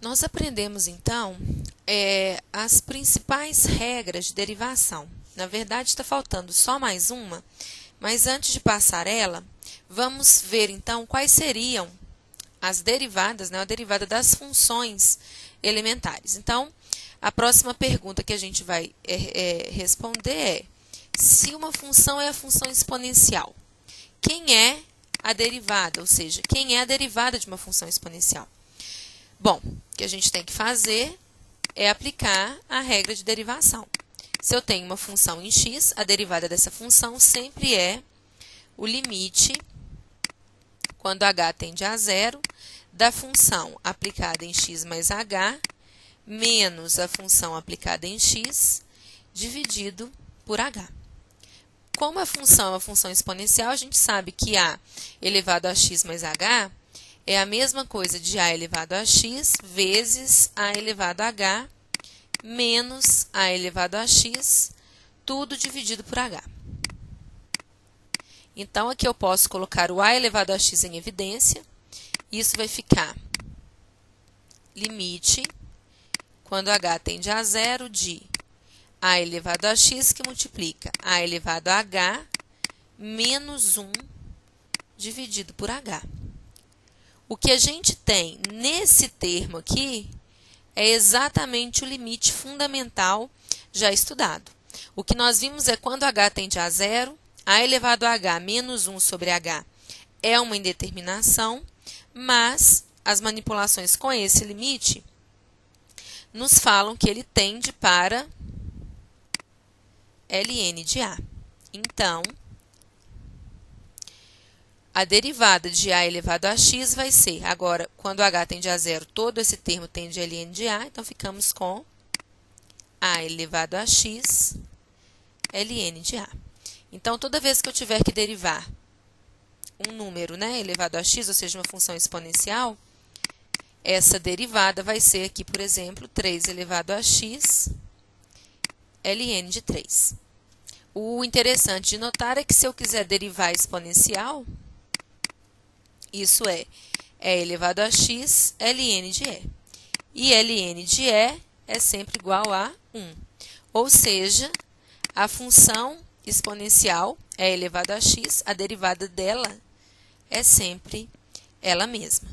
Nós aprendemos, então, as principais regras de derivação. Na verdade, está faltando só mais uma, mas antes de passar ela, vamos ver, então, quais seriam as derivadas, né, a derivada das funções elementares. Então, a próxima pergunta que a gente vai responder é: se uma função é a função exponencial, quem é a derivada? Ou seja, quem é a derivada de uma função exponencial? Bom, o que a gente tem que fazer é aplicar a regra de derivação. Se eu tenho uma função em x, a derivada dessa função sempre é o limite, quando h tende a zero, da função aplicada em x mais h, menos a função aplicada em x, dividido por h. Como a função é uma função exponencial, a gente sabe que a elevado a x mais h é a mesma coisa de a elevado a x vezes a elevado a h menos a elevado a x, tudo dividido por h. Então, aqui eu posso colocar o a elevado a x em evidência. Isso vai ficar limite, quando h tende a zero, de a elevado a x, que multiplica a elevado a h menos 1 dividido por h. O que a gente tem nesse termo aqui é exatamente o limite fundamental já estudado. O que nós vimos é quando h tende a zero, a elevado a h menos 1 sobre h é uma indeterminação, mas as manipulações com esse limite nos falam que ele tende para ln de a. Então, a derivada de a elevado a x vai ser, agora, quando h tende a zero, todo esse termo tende a ln de a, então ficamos com a elevado a x ln de a. Então, toda vez que eu tiver que derivar um número, né, elevado a x, ou seja, uma função exponencial, essa derivada vai ser aqui, por exemplo, 3 elevado a x ln de 3. O interessante de notar é que se eu quiser derivar exponencial, isso é elevado a x ln de e. E ln de e é sempre igual a 1. Ou seja, a função exponencial é elevado a x, a derivada dela é sempre ela mesma.